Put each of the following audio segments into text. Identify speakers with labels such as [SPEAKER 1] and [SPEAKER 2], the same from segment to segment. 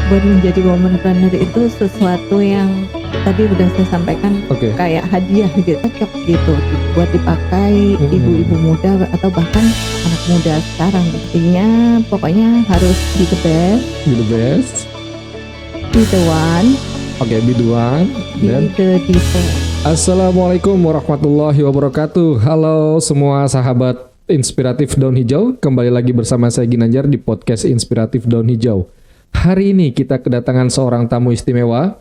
[SPEAKER 1] buat menjadi womanpreneur itu sesuatu yang tadi udah saya sampaikan, kayak hadiah gitu, cocok gitu buat dipakai ibu-ibu muda atau bahkan anak muda sekarang. Intinya pokoknya harus be the best, be the one,
[SPEAKER 2] be the one,
[SPEAKER 1] be the default.
[SPEAKER 2] Assalamualaikum warahmatullahi wabarakatuh. Halo semua sahabat Inspiratif Daun Hijau, kembali lagi bersama saya Ginanjar di podcast Inspiratif Daun Hijau. Hari ini kita kedatangan seorang tamu istimewa.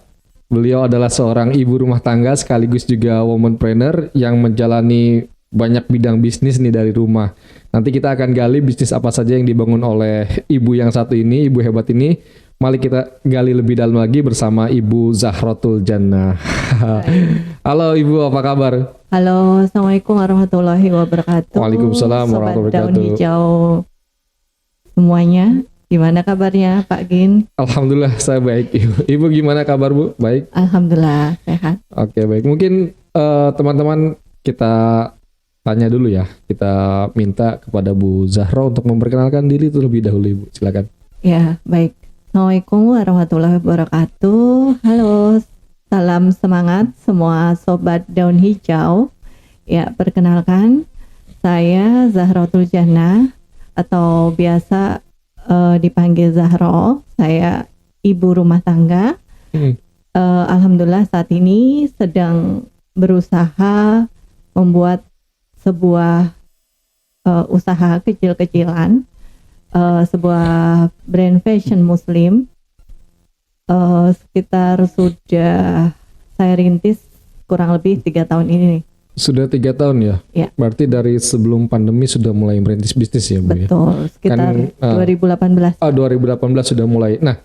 [SPEAKER 2] Beliau adalah seorang ibu rumah tangga sekaligus juga womanpreneur yang menjalani banyak bidang bisnis nih dari rumah. Nanti kita akan gali bisnis apa saja yang dibangun oleh ibu yang satu ini, ibu hebat ini. Mari kita gali lebih dalam lagi bersama Ibu Zahratul Jannah. Halo Ibu, apa kabar?
[SPEAKER 1] Halo, Assalamualaikum warahmatullahi wabarakatuh.
[SPEAKER 2] Waalaikumsalam warahmatullahi wabarakatuh.
[SPEAKER 1] Sobat Daun Hijau semuanya, gimana kabarnya Pak Gin?
[SPEAKER 2] Alhamdulillah saya baik Ibu. Ibu gimana kabar Bu? Baik?
[SPEAKER 1] Alhamdulillah sehat.
[SPEAKER 2] Oke baik, mungkin teman-teman kita tanya dulu ya. Kita minta kepada Bu Zahra untuk memperkenalkan diri terlebih dahulu Ibu, silakan.
[SPEAKER 1] Ya baik. Assalamualaikum warahmatullahi wabarakatuh. Halo, salam semangat semua Sobat Daun Hijau. Ya, perkenalkan saya Zahratul Jannah atau biasa dipanggil Zahro. Saya ibu rumah tangga. Alhamdulillah saat ini sedang berusaha membuat sebuah usaha kecil-kecilan. Sebuah brand fashion muslim, sekitar sudah saya rintis kurang lebih 3 tahun ini nih.
[SPEAKER 2] Sudah 3 tahun ya? Ya. Berarti dari sebelum pandemi sudah mulai merintis bisnis ya Bu?
[SPEAKER 1] Betul,
[SPEAKER 2] ya?
[SPEAKER 1] sekitar 2018.
[SPEAKER 2] 2018 sudah mulai. Nah,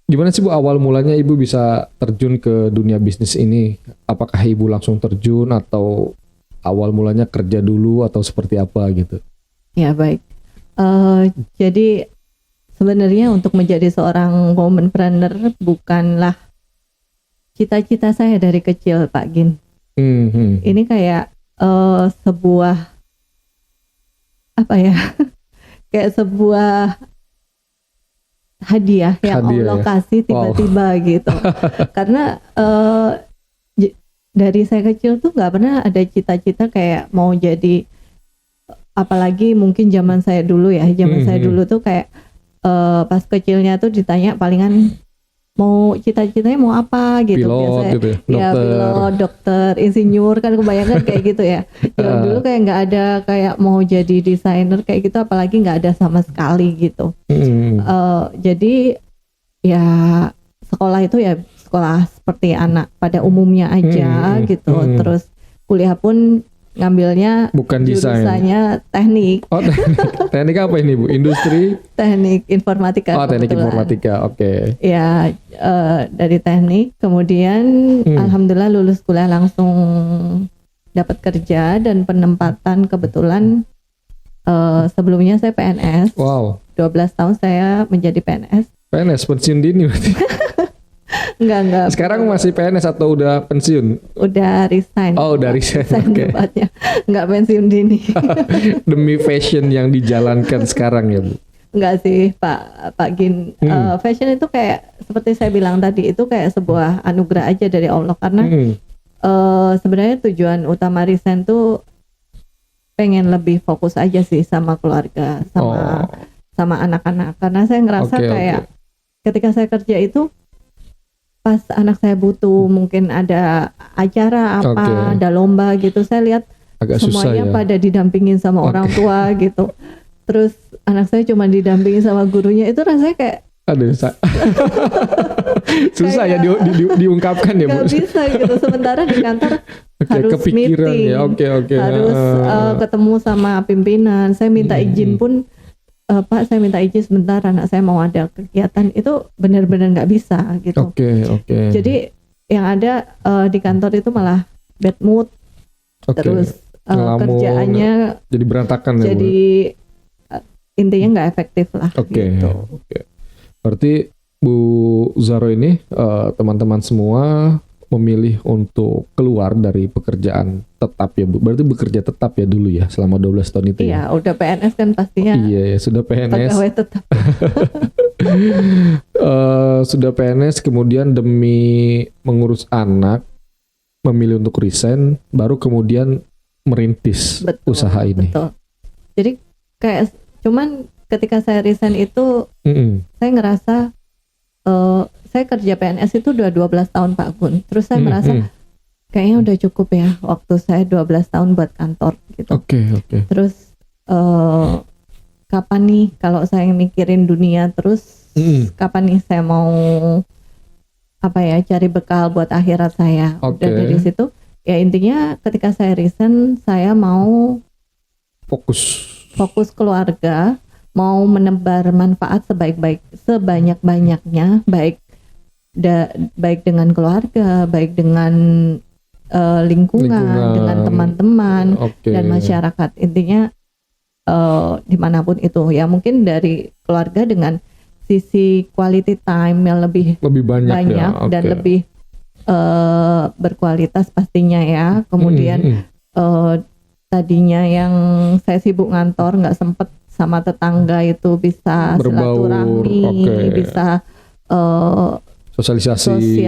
[SPEAKER 2] gimana sih Bu awal mulanya Ibu bisa terjun ke dunia bisnis ini? Apakah Ibu langsung terjun atau awal mulanya kerja dulu atau seperti apa gitu?
[SPEAKER 1] Ya baik. Jadi sebenarnya untuk menjadi seorang womanpreneur bukanlah cita-cita saya dari kecil Pak Gin. Ini kayak sebuah apa ya? Kayak sebuah hadiah yang Allah kasih tiba-tiba gitu. Karena dari saya kecil tuh nggak pernah ada cita-cita kayak mau jadi. Apalagi mungkin zaman saya dulu ya, saya dulu tuh kayak pas kecilnya tuh ditanya palingan mau cita-citanya mau apa gitu.
[SPEAKER 2] Pilot
[SPEAKER 1] biasanya
[SPEAKER 2] gitu ya,
[SPEAKER 1] ya pilot, dokter, insinyur kan kebanyakan kayak gitu ya. Yang dulu kayak nggak ada kayak mau jadi desainer kayak gitu, apalagi nggak ada sama sekali gitu. Jadi ya sekolah itu ya sekolah seperti anak pada umumnya aja gitu. Terus kuliah pun ngambilnya
[SPEAKER 2] bukan
[SPEAKER 1] jurusannya teknik.
[SPEAKER 2] Oh, teknik apa ini Bu? Industri?
[SPEAKER 1] Teknik informatika.
[SPEAKER 2] Oh, teknik informatika. Oke.
[SPEAKER 1] Ya, dari teknik kemudian alhamdulillah lulus kuliah langsung dapat kerja dan penempatan kebetulan sebelumnya saya PNS.
[SPEAKER 2] Wow.
[SPEAKER 1] 12 tahun saya menjadi PNS.
[SPEAKER 2] PNS pensiun dini berarti.
[SPEAKER 1] Enggak.
[SPEAKER 2] Sekarang masih PNS atau udah pensiun?
[SPEAKER 1] Udah resign.
[SPEAKER 2] Oh, udah resign.
[SPEAKER 1] Oke. Enggak pensiun dini.
[SPEAKER 2] Demi fashion yang dijalankan sekarang ya Bu?
[SPEAKER 1] Enggak sih Pak Gin. Fashion itu kayak seperti saya bilang tadi, itu kayak sebuah anugerah aja dari Allah. Karena sebenarnya tujuan utama resign tuh pengen lebih fokus aja sih sama keluarga, sama anak-anak. Karena saya ngerasa ketika saya kerja itu pas anak saya butuh mungkin ada acara apa, ada lomba gitu, saya lihat agak semuanya pada didampingin sama orang tua gitu. Terus anak saya cuma didampingin sama gurunya, itu rasanya kayak susah ya diungkapkan ya Bu. Gak bisa gitu, sementara di kantor harus meeting
[SPEAKER 2] ya.
[SPEAKER 1] Harus ketemu sama pimpinan. Saya minta izin pun, Pak saya minta izin sebentar, anak saya mau ada kegiatan, itu benar-benar nggak bisa gitu. Jadi yang ada di kantor itu malah bad mood, terus kerjaannya
[SPEAKER 2] jadi berantakan ya.
[SPEAKER 1] Jadi intinya nggak efektif lah. Gitu.
[SPEAKER 2] Berarti Bu Zahro ini teman-teman semua memilih untuk keluar dari pekerjaan tetap ya Bu. Berarti bekerja tetap ya dulu ya selama 12 tahun itu ya?
[SPEAKER 1] Iya, udah PNS kan pastinya.
[SPEAKER 2] Iya, sudah PNS.
[SPEAKER 1] Pegawai tetap.
[SPEAKER 2] Sudah PNS kemudian demi mengurus anak memilih untuk resign, baru kemudian merintis usaha ini.
[SPEAKER 1] Betul. Jadi kayak cuman ketika saya resign itu saya ngerasa saya kerja PNS itu udah 12 tahun Pak Gun. Terus saya merasa kayaknya udah cukup ya waktu saya 12 tahun buat kantor gitu.
[SPEAKER 2] Oke.
[SPEAKER 1] Terus kapan nih kalau saya mikirin dunia terus kapan nih saya mau cari bekal buat akhirat saya. Udah dari situ ya intinya ketika saya resign saya mau fokus keluarga, mau menebar manfaat sebanyak-banyaknya, baik dengan keluarga, baik dengan lingkungan, dengan teman-teman dan masyarakat. Intinya dimanapun itu ya, mungkin dari keluarga dengan sisi quality time yang lebih banyak ya. Dan lebih berkualitas pastinya ya. Kemudian tadinya yang saya sibuk ngantor nggak sempet sama tetangga itu bisa silaturahmi, bisa
[SPEAKER 2] sosialisasi,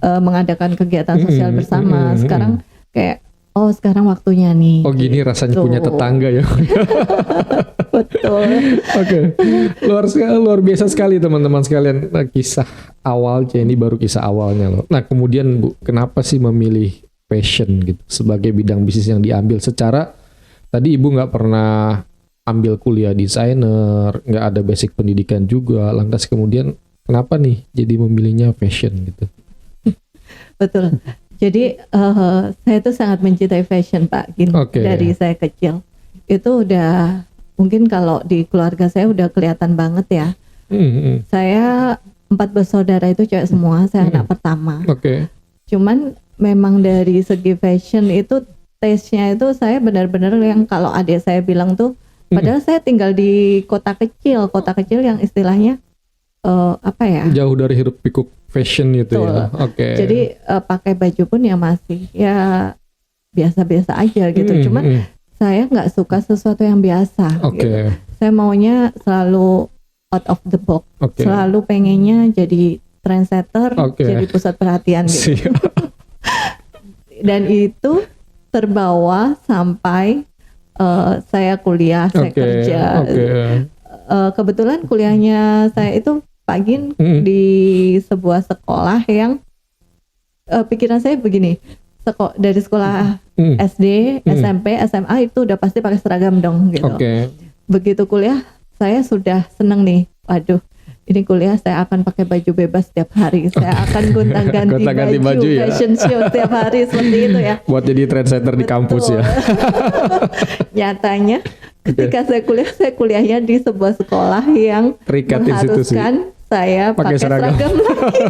[SPEAKER 1] mengadakan kegiatan sosial bersama. Sekarang kayak sekarang waktunya nih.
[SPEAKER 2] Gini rasanya punya tetangga ya.
[SPEAKER 1] Betul.
[SPEAKER 2] Luar biasa sekali teman-teman sekalian. Nah, kisah awalnya ini baru kisah awalnya loh. Nah kemudian Bu, kenapa sih memilih passion gitu sebagai bidang bisnis yang diambil? Secara tadi Ibu nggak pernah ambil kuliah desainer, nggak ada basic pendidikan juga. Lantas kemudian kenapa nih jadi memilihnya fashion gitu?
[SPEAKER 1] Betul. Jadi saya tuh sangat mencintai fashion Pak Gin. Dari saya kecil. Itu udah mungkin kalau di keluarga saya udah kelihatan banget ya. Saya 4 bersaudara itu cewek semua, saya anak pertama. Cuman memang dari segi fashion itu taste-nya itu saya benar-benar yang kalau adik saya bilang tuh, padahal saya tinggal di kota kecil yang istilahnya
[SPEAKER 2] jauh dari hiruk pikuk fashion gitu. Ya.
[SPEAKER 1] Jadi pakai baju pun ya masih ya biasa-biasa aja gitu. Cuman saya nggak suka sesuatu yang biasa. Gitu. Saya maunya selalu out of the box. Selalu pengennya jadi trendsetter, jadi pusat perhatian gitu. Dan itu terbawa sampai saya kuliah, saya kerja. Kebetulan kuliahnya saya itu Pak Gin di sebuah sekolah yang pikiran saya begini, dari sekolah SD, SMP, SMA itu udah pasti pakai seragam dong gitu. Begitu kuliah saya sudah seneng nih, waduh ini kuliah saya akan pakai baju bebas setiap hari, saya akan gonta-ganti baju ya. Fashion show setiap hari seperti itu ya.
[SPEAKER 2] Buat jadi trendsetter di kampus ya.
[SPEAKER 1] Nyatanya ketika saya kuliahnya di sebuah sekolah yang
[SPEAKER 2] terikat
[SPEAKER 1] mengharuskan saya pakai seragam lagi.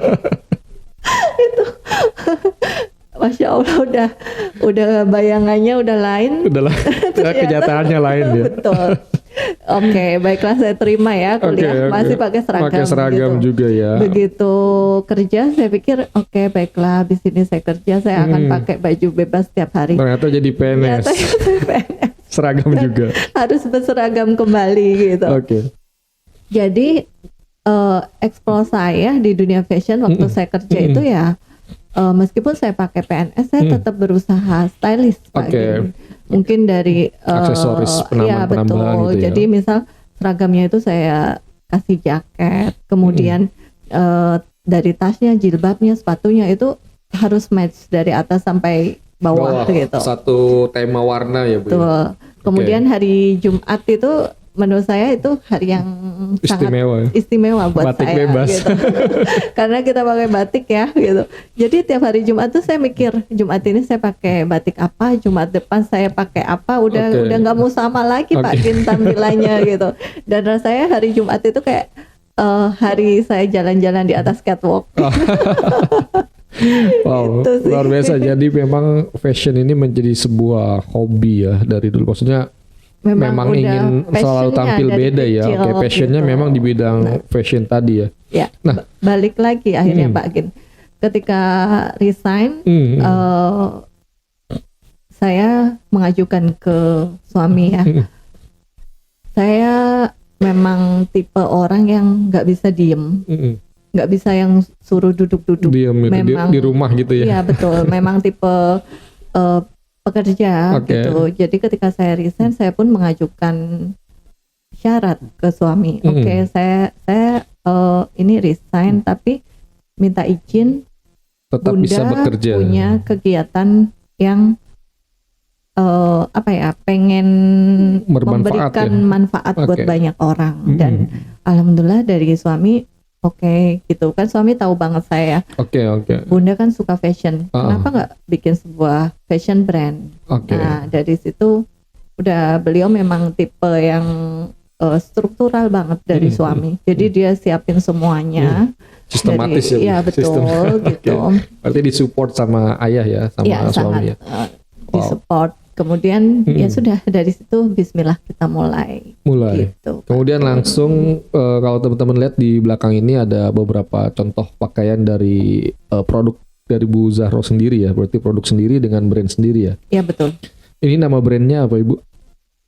[SPEAKER 1] Itu Masya Allah udah bayangannya udah lain.
[SPEAKER 2] Kenyataannya lain ya.
[SPEAKER 1] Betul. Baiklah saya terima ya kuliah masih pakai seragam.
[SPEAKER 2] Pakai seragam gitu. Juga ya.
[SPEAKER 1] Begitu kerja saya pikir baiklah di sini saya kerja saya akan pakai baju bebas setiap hari.
[SPEAKER 2] Ternyata jadi PNS. Seragam juga. Harus
[SPEAKER 1] berseragam kembali gitu. Jadi explore saya di dunia fashion waktu saya kerja itu ya meskipun saya pakai PNS saya tetap berusaha stylist Pak. Mungkin dari
[SPEAKER 2] aksesoris penambahan-penambahan gitu ya.
[SPEAKER 1] Jadi misal seragamnya itu saya kasih jaket, kemudian dari tasnya, jilbabnya, sepatunya itu harus match dari atas sampai bawah gitu.
[SPEAKER 2] Satu tema warna ya Bu.
[SPEAKER 1] Betul. Kemudian hari Jumat itu menurut saya itu hari yang sangat istimewa buat
[SPEAKER 2] batik
[SPEAKER 1] saya
[SPEAKER 2] bebas.
[SPEAKER 1] Gitu. Karena kita pakai batik ya gitu. Jadi tiap hari Jumat tuh saya mikir Jumat ini saya pakai batik apa, Jumat depan saya pakai apa, udah nggak mau sama lagi Pak Gin tampilannya gitu. Dan rasanya hari Jumat itu kayak hari saya jalan-jalan di atas catwalk.
[SPEAKER 2] Wow, luar biasa. Jadi memang fashion ini menjadi sebuah hobi ya dari dulu. Maksudnya memang ingin selalu tampil beda ya. Passionnya gitu. Memang di bidang fashion tadi ya.
[SPEAKER 1] Ya. Nah, balik lagi akhirnya Pak Gin. Ketika resign, saya mengajukan ke suami ya. Saya memang tipe orang yang nggak bisa diem, nggak bisa yang suruh duduk-duduk.
[SPEAKER 2] Diam itu memang di rumah gitu ya?
[SPEAKER 1] Iya betul, memang tipe pekerja gitu. Jadi ketika saya resign, saya pun mengajukan syarat ke suami. Oke, saya ini resign, tapi minta izin
[SPEAKER 2] tetap
[SPEAKER 1] Bunda
[SPEAKER 2] bisa bekerja.
[SPEAKER 1] Punya kegiatan yang pengen memberikan manfaat buat banyak orang. Dan alhamdulillah dari suami gitu kan, suami tahu banget saya. Bunda kan suka fashion, kenapa nggak bikin sebuah fashion brand? Nah dari situ udah, beliau memang tipe yang struktural banget dari suami. Jadi dia siapin semuanya.
[SPEAKER 2] Sistematis
[SPEAKER 1] ya betul gitu.
[SPEAKER 2] Berarti disupport sama ayah ya, sama suami
[SPEAKER 1] sangat, ya. Disupport. Kemudian ya sudah, dari situ Bismillah kita mulai. Gitu.
[SPEAKER 2] Kemudian langsung kalau teman-teman lihat di belakang ini ada beberapa contoh pakaian dari produk dari Bu Zahro sendiri ya, berarti produk sendiri dengan brand sendiri ya?
[SPEAKER 1] Iya betul.
[SPEAKER 2] Ini nama brandnya apa Ibu?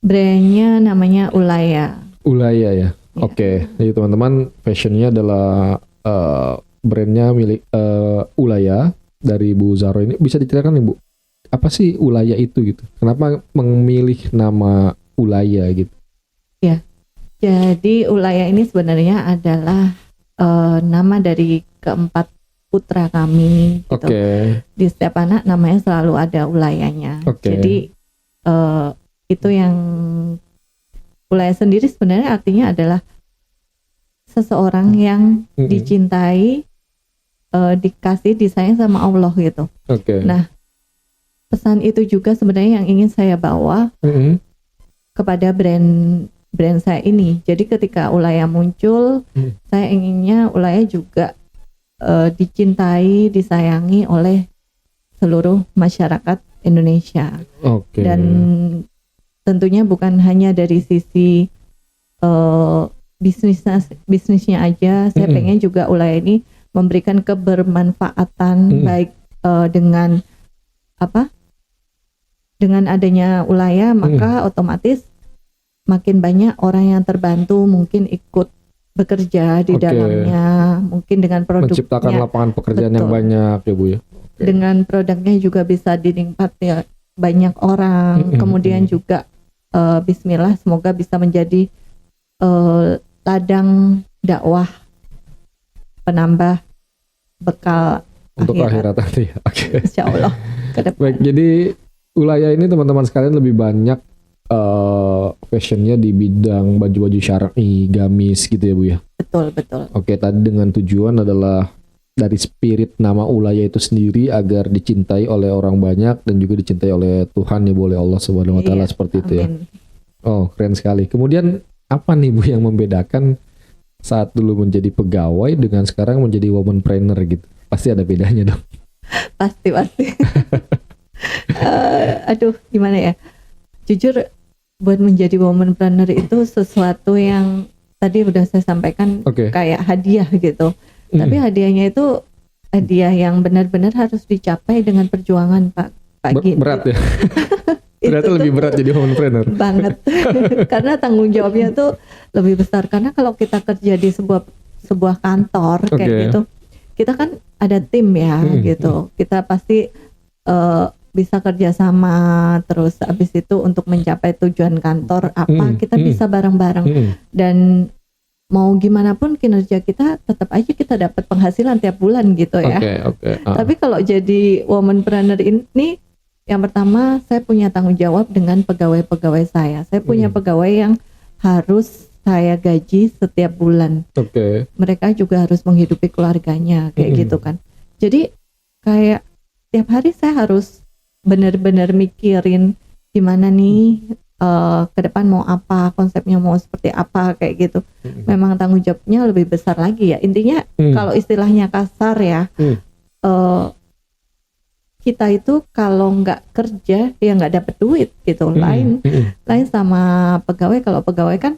[SPEAKER 1] Brandnya namanya Ulaya.
[SPEAKER 2] Ulaya ya. Oke. Jadi teman-teman, fashionnya adalah brandnya milik Ulaya dari Bu Zahro ini. Bisa diceritakan Ibu, apa sih Ulaya itu gitu? Kenapa memilih nama Ulaya gitu?
[SPEAKER 1] Ya, jadi Ulaya ini sebenarnya adalah nama dari keempat putra kami. Gitu. Di setiap anak namanya selalu ada Ulayanya. Jadi itu yang Ulaya sendiri sebenarnya artinya adalah seseorang yang dicintai, dikasih, disayang sama Allah gitu. Nah, pesan itu juga sebenarnya yang ingin saya bawa kepada brand saya ini. Jadi ketika Ulaya muncul, saya inginnya Ulaya juga dicintai, disayangi oleh seluruh masyarakat Indonesia. Dan tentunya bukan hanya dari sisi bisnisnya aja. Saya pengen juga Ulaya ini memberikan kebermanfaatan, baik dengan dengan adanya Ulaya, maka otomatis makin banyak orang yang terbantu, mungkin ikut bekerja di dalamnya, mungkin dengan produknya
[SPEAKER 2] menciptakan lapangan pekerjaan yang banyak ya Bu ya.
[SPEAKER 1] Dengan produknya juga bisa dinikmati banyak orang. Kemudian juga Bismillah, semoga bisa menjadi ladang dakwah, penambah bekal
[SPEAKER 2] untuk akhirat nanti.
[SPEAKER 1] Insya Allah.
[SPEAKER 2] Baik, jadi Ulaya ini teman-teman sekalian lebih banyak fashionnya di bidang baju-baju syar'i, gamis gitu ya Bu ya.
[SPEAKER 1] Betul.
[SPEAKER 2] Tadi dengan tujuan adalah dari spirit nama Ulaya itu sendiri agar dicintai oleh orang banyak dan juga dicintai oleh Tuhan ya, boleh Allah Subhanahu wa taala, seperti itu ya. Keren sekali. Kemudian apa nih Bu yang membedakan saat dulu menjadi pegawai dengan sekarang menjadi womanpreneur gitu? Pasti ada bedanya dong.
[SPEAKER 1] Pasti. Aduh, gimana ya? Jujur, buat menjadi womanpreneur itu sesuatu yang tadi udah saya sampaikan, kayak hadiah gitu. Tapi hadiahnya itu hadiah yang benar-benar harus dicapai dengan perjuangan, Pak Gin.
[SPEAKER 2] Berat ya? Ternyata lebih berat jadi womanpreneur.
[SPEAKER 1] Banget. Karena tanggung jawabnya tuh lebih besar. Karena kalau kita kerja di sebuah kantor kayak gitu, kita kan ada tim ya gitu. Kita pasti bisa kerjasama, terus abis itu untuk mencapai tujuan kantor apa, kita bisa bareng-bareng. Dan mau gimana pun kinerja kita, tetap aja kita dapat penghasilan tiap bulan gitu ya. Tapi kalau jadi womanpreneur ini, yang pertama saya punya tanggung jawab dengan pegawai-pegawai saya. Saya punya pegawai yang harus saya gaji setiap bulan. Mereka juga harus menghidupi keluarganya kayak gitu kan. Jadi kayak tiap hari saya harus benar-benar mikirin gimana nih ke depan mau apa, konsepnya mau seperti apa kayak gitu. Memang tanggung jawabnya lebih besar lagi ya. Intinya kalau istilahnya kasar ya, kita itu kalau nggak kerja ya nggak dapet duit gitu. Lain sama pegawai. Kalau pegawai kan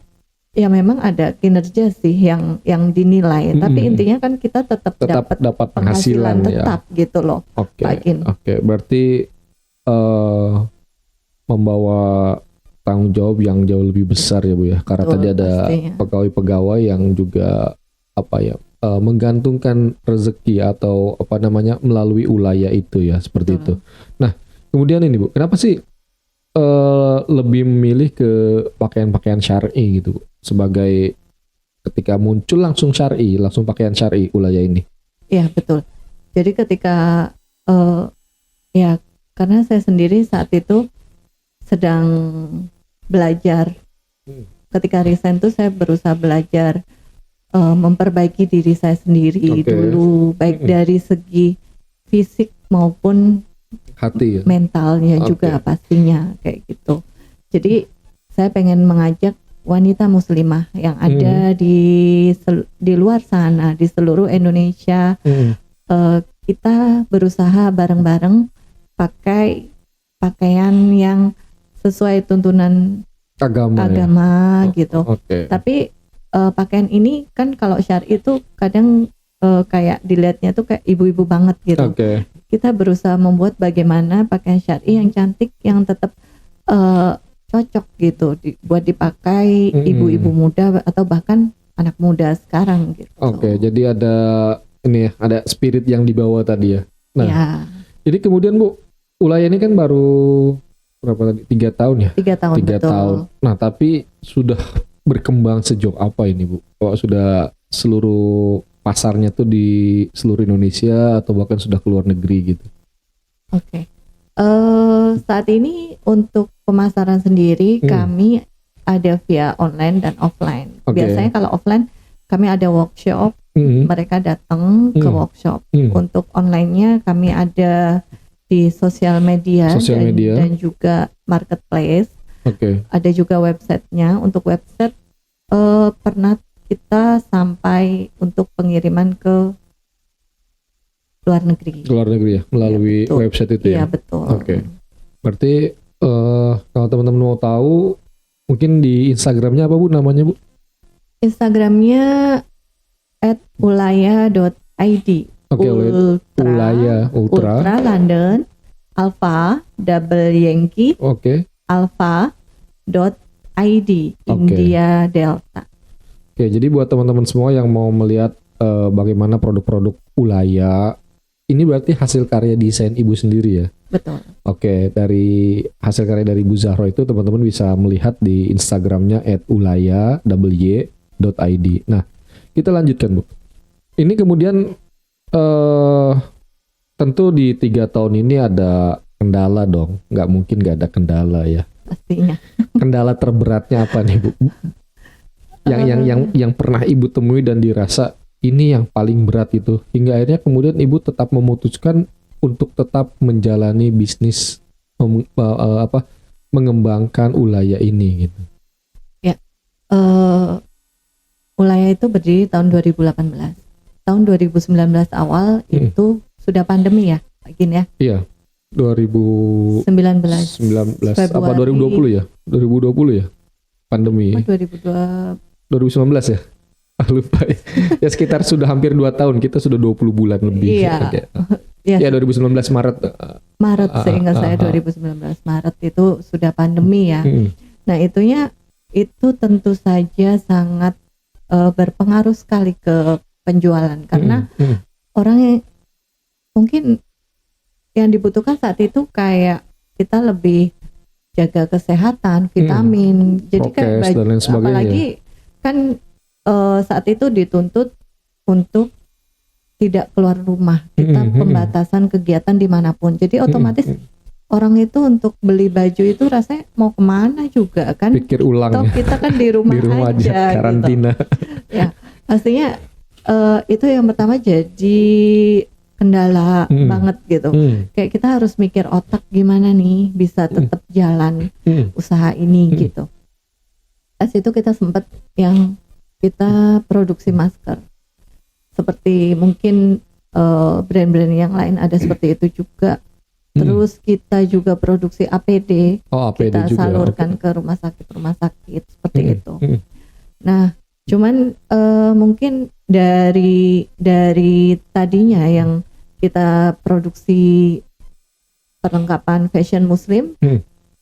[SPEAKER 1] ya memang ada kinerja sih yang dinilai, tapi intinya kan kita tetap dapat penghasilan tetap ya. Gitu loh.
[SPEAKER 2] Berarti membawa tanggung jawab yang jauh lebih besar ya Bu ya, karena tadi ada pegawai-pegawai yang juga menggantungkan rezeki atau melalui ulayah itu ya, seperti itu. Nah kemudian ini Bu, kenapa sih lebih memilih ke pakaian-pakaian syar'i gitu Bu, sebagai ketika muncul langsung pakaian syar'i ulayah ini?
[SPEAKER 1] Iya betul. Jadi ketika karena saya sendiri saat itu sedang belajar. Ketika resign tuh saya berusaha belajar memperbaiki diri saya sendiri dulu, baik dari segi fisik maupun
[SPEAKER 2] hati ya?
[SPEAKER 1] Mentalnya juga pastinya kayak gitu. Jadi saya pengen mengajak wanita muslimah yang ada di luar sana, di seluruh Indonesia, kita berusaha bareng-bareng pakai pakaian yang sesuai tuntunan agama gitu. Tapi pakaian ini kan kalau syar'i itu kadang kayak dilihatnya tuh kayak ibu-ibu banget gitu. Kita berusaha membuat bagaimana pakaian syar'i yang cantik, yang tetap cocok gitu buat dipakai ibu-ibu muda atau bahkan anak muda sekarang gitu.
[SPEAKER 2] Jadi ada ada spirit yang dibawa tadi ya. Nah, jadi kemudian Bu, ulayah ini kan baru berapa tadi? 3 tahun ya?
[SPEAKER 1] 3 tahun.
[SPEAKER 2] 3 tahun. Nah, tapi sudah berkembang sejauh apa ini Bu? Sudah seluruh pasarnya tuh di seluruh Indonesia atau bahkan sudah keluar negeri gitu?
[SPEAKER 1] Saat ini untuk pemasaran sendiri kami ada via online dan offline. Biasanya kalau offline kami ada workshop, mereka datang ke workshop. Untuk online-nya kami ada di sosial media, dan juga marketplace. Ada juga websitenya. Untuk website pernah kita sampai untuk pengiriman ke luar negeri.
[SPEAKER 2] Luar negeri ya, melalui website itu ya?
[SPEAKER 1] Iya betul.
[SPEAKER 2] Berarti kalau teman-teman mau tahu, mungkin di Instagramnya apa Bu namanya Bu?
[SPEAKER 1] Instagramnya @ulaya.id. Ultra London Alpha Double Yankee Alpha.id India Delta.
[SPEAKER 2] Jadi buat teman-teman semua yang mau melihat bagaimana produk-produk ulayah, ini berarti hasil karya desain Ibu sendiri ya?
[SPEAKER 1] Betul.
[SPEAKER 2] Dari hasil karya dari Ibu Zahro itu teman-teman bisa melihat di Instagramnya @ulaya.id. Nah, kita lanjutkan Bu. Ini kemudian tentu di 3 tahun ini ada kendala dong, nggak mungkin nggak ada kendala ya?
[SPEAKER 1] Pastinya.
[SPEAKER 2] Kendala terberatnya apa nih Bu? Yang pernah Ibu temui dan dirasa ini yang paling berat itu, hingga akhirnya kemudian Ibu tetap memutuskan untuk tetap menjalani bisnis mengembangkan ulayah ini gitu.
[SPEAKER 1] Ya, ulayah itu berdiri tahun 2018. Tahun 2019 awal itu sudah pandemi ya, Pak Gin ya? Iya.
[SPEAKER 2] 2019
[SPEAKER 1] Februari.
[SPEAKER 2] Apa 2020 ya? 2020 ya? Pandemi. 2019 ya? Lupa ya. Sekitar sudah hampir 2 tahun, kita sudah 20 bulan lebih.
[SPEAKER 1] Iya.
[SPEAKER 2] Ya 2019 Maret.
[SPEAKER 1] Maret seingat saya 2019 Maret itu sudah pandemi ya. Nah itu tentu saja sangat berpengaruh sekali ke penjualan karena orang yang mungkin yang dibutuhkan saat itu kayak kita lebih jaga kesehatan, vitamin, jadi kayak apalagi kan saat itu dituntut untuk tidak keluar rumah, kita pembatasan kegiatan dimanapun, jadi otomatis orang itu untuk beli baju itu rasanya mau kemana juga kan,
[SPEAKER 2] pikir ulang
[SPEAKER 1] toh kita kan di rumah aja
[SPEAKER 2] karantina
[SPEAKER 1] gitu. Ya pastinya itu yang pertama jadi kendala banget gitu. Kayak kita harus mikir otak gimana nih bisa tetap jalan usaha ini gitu. Pas itu kita sempat yang kita produksi masker. Seperti mungkin brand-brand yang lain ada seperti itu juga. Terus kita juga produksi APD. Kita juga, salurkan ke rumah sakit seperti itu. Nah, cuman mungkin dari tadinya yang kita produksi perlengkapan fashion muslim,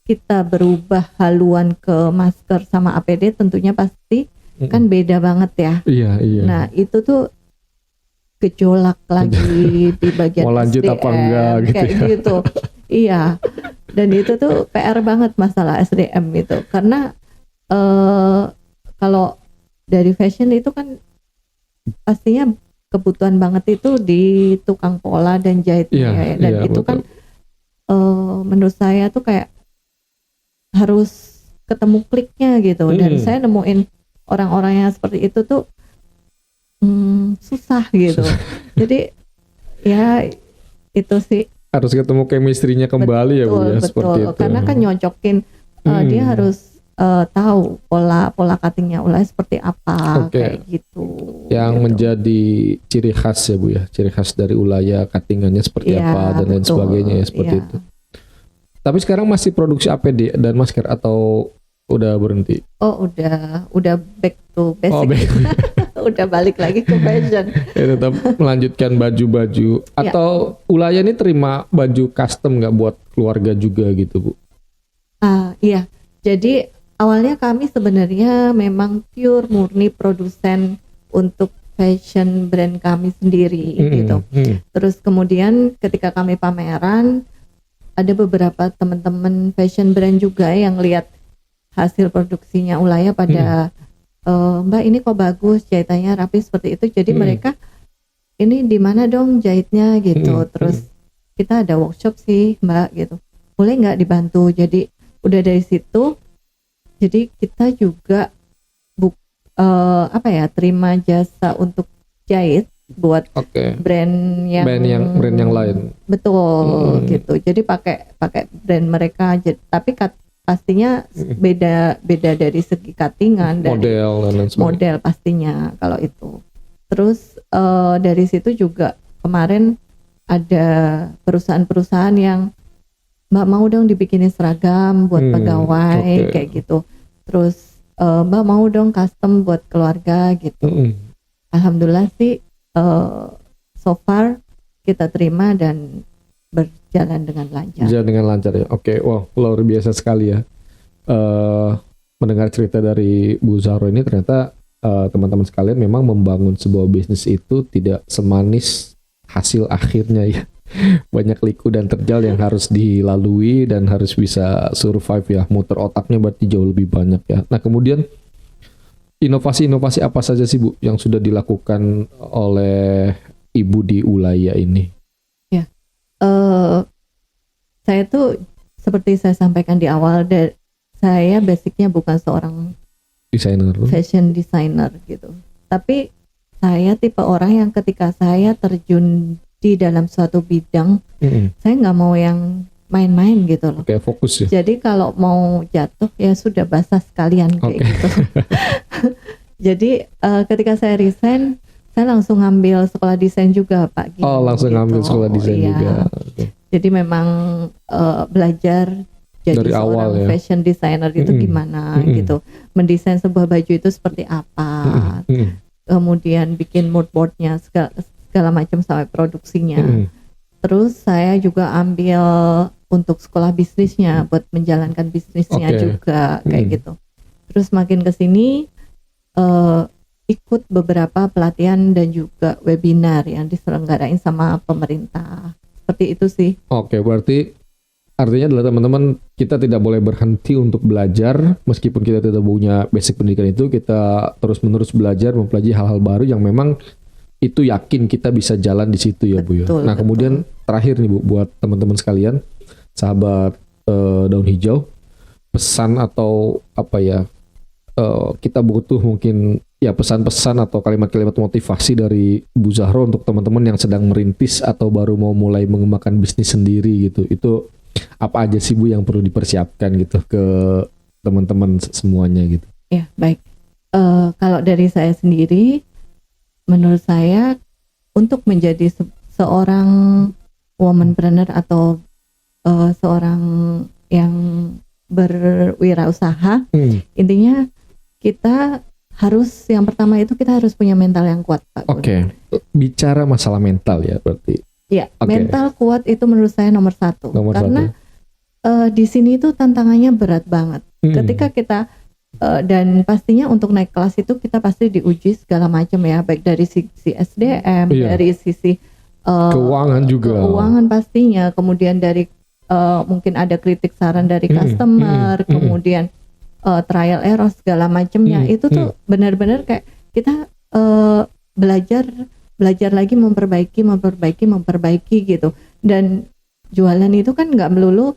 [SPEAKER 1] kita berubah haluan ke masker sama APD tentunya pasti kan beda banget ya.
[SPEAKER 2] Iya.
[SPEAKER 1] Nah itu tuh gejolak lagi di bagian
[SPEAKER 2] mau lanjut
[SPEAKER 1] SDM,
[SPEAKER 2] apa enggak gitu
[SPEAKER 1] kayak
[SPEAKER 2] ya.
[SPEAKER 1] gitu. Iya. Dan itu tuh PR banget masalah SDM itu karena kalau dari fashion itu kan pastinya kebutuhan banget itu di tukang pola dan jahitnya ya. Dan itu
[SPEAKER 2] betul.
[SPEAKER 1] kan menurut saya tuh kayak harus ketemu kliknya gitu. Dan saya nemuin orang-orang yang seperti itu tuh susah gitu. Jadi ya itu sih
[SPEAKER 2] harus ketemu chemistry-nya kembali ya Bu ya, seperti itu.
[SPEAKER 1] Karena kan nyocokin dia harus tahu pola cuttingnya Ulaya seperti apa, kayak gitu.
[SPEAKER 2] Yang
[SPEAKER 1] gitu.
[SPEAKER 2] menjadi ciri khas ya Bu ya, ciri khas dari Ulaya, cuttingannya seperti apa dan lain sebagainya ya, seperti itu. Tapi sekarang masih produksi APD dan masker atau udah berhenti?
[SPEAKER 1] Oh udah back to basic.
[SPEAKER 2] Oh, back.
[SPEAKER 1] Udah balik lagi ke fashion.
[SPEAKER 2] Ya, tetap melanjutkan baju-baju atau Ulaya ini terima baju custom nggak buat keluarga juga gitu Bu?
[SPEAKER 1] Iya, jadi awalnya kami sebenarnya memang pure murni produsen untuk fashion brand kami sendiri gitu. Terus kemudian ketika kami pameran ada beberapa teman-teman fashion brand juga yang lihat hasil produksinya Ulaya pada Mbak ini kok bagus jahitannya rapi seperti itu, jadi mereka ini di mana dong jahitnya gitu. Terus kita ada workshop sih Mbak gitu, boleh nggak dibantu. Jadi udah dari situ jadi kita juga terima jasa untuk jahit buat brand yang lain. Betul gitu. Jadi pakai brand mereka, tapi pastinya beda dari segi cuttingan dan model pastinya kalau itu. Terus dari situ juga kemarin ada perusahaan-perusahaan yang Mbak mau dong dibikinin seragam buat pegawai kayak gitu. Terus Mbak mau dong custom buat keluarga gitu. Alhamdulillah sih so far kita terima dan berjalan dengan lancar. Berjalan
[SPEAKER 2] dengan lancar ya. Oke, wow, luar biasa sekali ya. Mendengar cerita dari Bu Zahro ini, ternyata teman-teman sekalian memang membangun sebuah bisnis itu tidak semanis hasil akhirnya ya. Banyak liku dan terjal yang harus dilalui dan harus bisa survive ya. Muter otaknya berarti jauh lebih banyak ya. Nah kemudian inovasi-inovasi apa saja sih Bu yang sudah dilakukan oleh Ibu di Ulaya ini?
[SPEAKER 1] Ya, saya tuh seperti saya sampaikan di awal, saya basicnya bukan seorang fashion designer gitu. Tapi saya tipe orang yang ketika saya terjun di dalam suatu bidang, saya nggak mau yang main-main gitu loh.
[SPEAKER 2] Fokus ya.
[SPEAKER 1] Jadi kalau mau jatuh ya sudah basah sekalian kayak gitu. Jadi ketika saya resign, saya langsung ngambil sekolah desain juga Pak Gini.
[SPEAKER 2] Oh langsung ngambil sekolah desain juga.
[SPEAKER 1] Jadi memang belajar jadi
[SPEAKER 2] dari
[SPEAKER 1] seorang
[SPEAKER 2] awal, ya?
[SPEAKER 1] Fashion designer itu gimana gitu, mendesain sebuah baju itu seperti apa, kemudian bikin mood boardnya segala macam sampai produksinya. Terus saya juga ambil untuk sekolah bisnisnya buat menjalankan bisnisnya juga kayak gitu. Terus makin kesini ikut beberapa pelatihan dan juga webinar yang diselenggarain sama pemerintah. Seperti itu sih.
[SPEAKER 2] Berarti artinya adalah teman-teman, kita tidak boleh berhenti untuk belajar meskipun kita tidak punya basic pendidikan itu. Kita terus-menerus belajar, mempelajari hal-hal baru yang memang itu yakin kita bisa jalan di situ ya Bu ya. Nah kemudian terakhir nih Bu, buat teman-teman sekalian, sahabat Daun Hijau, pesan atau apa ya, kita butuh mungkin ya pesan-pesan atau kalimat-kalimat motivasi dari Bu Zahro untuk teman-teman yang sedang merintis atau baru mau mulai mengembangkan bisnis sendiri gitu. Itu apa aja sih Bu yang perlu dipersiapkan gitu ke teman-teman semuanya gitu?
[SPEAKER 1] Ya baik. Kalau dari saya sendiri, menurut saya untuk menjadi seorang womanpreneur atau seorang yang berwirausaha, intinya kita harus, yang pertama itu kita harus punya mental yang kuat Pak.
[SPEAKER 2] Bicara masalah mental ya berarti.
[SPEAKER 1] Ya, mental kuat itu menurut saya nomor satu. Karena di sini tuh tantangannya berat banget. Ketika kita dan pastinya untuk naik kelas itu kita pasti diuji segala macam ya, baik dari sisi SDM, dari sisi
[SPEAKER 2] keuangan juga.
[SPEAKER 1] Keuangan pastinya, kemudian dari mungkin ada kritik saran dari customer, kemudian trial error segala macamnya. Itu tuh benar-benar kayak kita belajar lagi, memperbaiki gitu. Dan jualan itu kan nggak melulu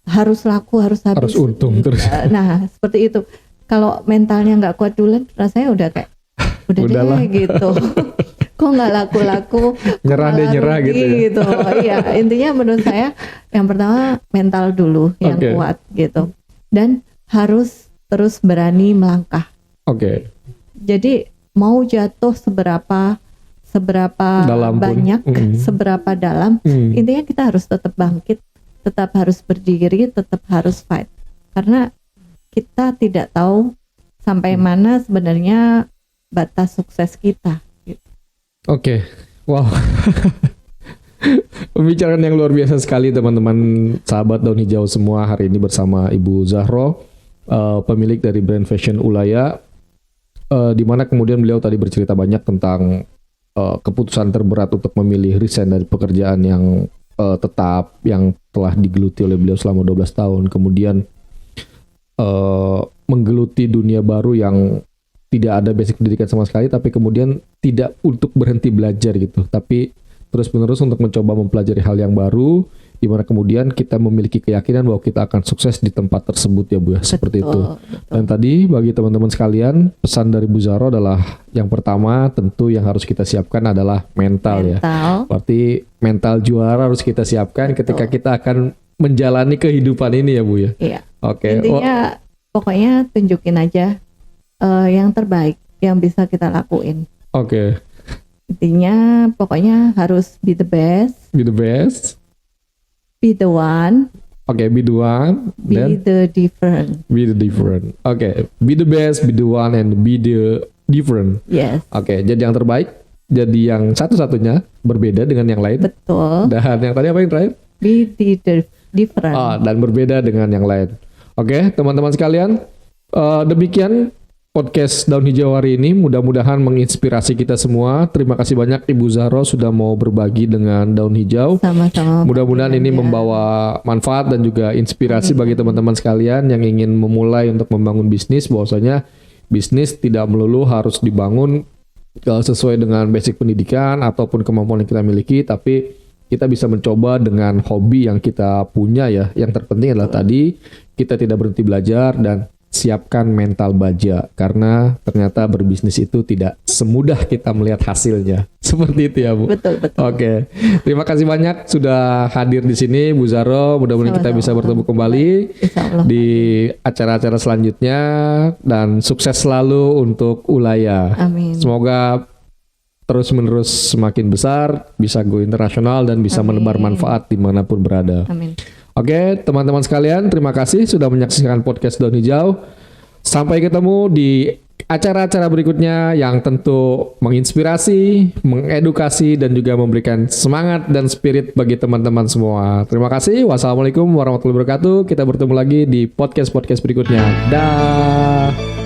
[SPEAKER 1] harus laku, harus habis,
[SPEAKER 2] harus untung terus.
[SPEAKER 1] Nah seperti itu. Kalau mentalnya nggak kuat duluan, rasanya udah kayak udah deh gitu. Kok nggak laku-laku,
[SPEAKER 2] nyerah gitu.
[SPEAKER 1] Iya, intinya menurut saya yang pertama mental dulu yang kuat gitu, dan harus terus berani melangkah. Jadi mau jatuh seberapa dalam banyak, seberapa dalam, intinya kita harus tetap bangkit, tetap harus berdiri, tetap harus fight, karena kita tidak tahu sampai mana sebenarnya batas sukses kita.
[SPEAKER 2] Wow. Pembicaraan yang luar biasa sekali teman-teman sahabat Daun Hijau semua. Hari ini bersama Ibu Zahro, pemilik dari brand fashion Ulaya, di mana kemudian beliau tadi bercerita banyak tentang keputusan terberat untuk memilih resign dari pekerjaan yang tetap yang telah digeluti oleh beliau selama 12 tahun, kemudian menggeluti dunia baru yang tidak ada basic pendidikan sama sekali, tapi kemudian tidak untuk berhenti belajar gitu, tapi terus-menerus untuk mencoba mempelajari hal yang baru, di mana kemudian kita memiliki keyakinan bahwa kita akan sukses di tempat tersebut ya Bu ya, seperti itu. Dan tadi bagi teman-teman sekalian, pesan dari Bu Zahro adalah yang pertama tentu yang harus kita siapkan adalah mental. Ya. Berarti mental juara harus kita siapkan ketika kita akan menjalani kehidupan ini ya Bu ya.
[SPEAKER 1] Iya. Intinya pokoknya tunjukin aja yang terbaik yang bisa kita lakuin. Intinya pokoknya harus be the best. Be the best. Be the one.
[SPEAKER 2] Be the one.
[SPEAKER 1] Be the different.
[SPEAKER 2] Be the different. Be the best, be the one, and be the different.
[SPEAKER 1] Yes.
[SPEAKER 2] Jadi yang terbaik, jadi yang satu-satunya, berbeda dengan yang lain.
[SPEAKER 1] Betul.
[SPEAKER 2] Dan yang tadi apa yang terakhir?
[SPEAKER 1] Be the different.
[SPEAKER 2] Dan berbeda dengan yang lain. Teman-teman sekalian, demikian podcast Daun Hijau hari ini, mudah-mudahan menginspirasi kita semua. Terima kasih banyak Ibu Zahro sudah mau berbagi dengan Daun Hijau.
[SPEAKER 1] Sama-sama.
[SPEAKER 2] Mudah-mudahan ini membawa manfaat dan juga inspirasi bagi teman-teman sekalian yang ingin memulai untuk membangun bisnis, bahwasanya bisnis tidak melulu harus dibangun sesuai dengan basic pendidikan ataupun kemampuan yang kita miliki, tapi kita bisa mencoba dengan hobi yang kita punya ya. Yang terpenting adalah tadi kita tidak berhenti belajar dan siapkan mental baja, karena ternyata berbisnis itu tidak semudah kita melihat hasilnya. Seperti itu ya Bu.
[SPEAKER 1] Betul.
[SPEAKER 2] Terima kasih banyak sudah hadir di sini Bu Zahro. Mudah-mudahan kita bisa bertemu kembali di acara-acara selanjutnya, dan sukses selalu untuk Ulaya.
[SPEAKER 1] Amin.
[SPEAKER 2] Semoga terus-menerus semakin besar, bisa go internasional dan bisa menebar manfaat dimanapun berada.
[SPEAKER 1] Amin.
[SPEAKER 2] Teman-teman sekalian, terima kasih sudah menyaksikan podcast Daun Hijau. Sampai ketemu di acara-acara berikutnya yang tentu menginspirasi, mengedukasi, dan juga memberikan semangat dan spirit bagi teman-teman semua. Terima kasih. Wassalamualaikum warahmatullahi wabarakatuh. Kita bertemu lagi di podcast-podcast berikutnya. Dah.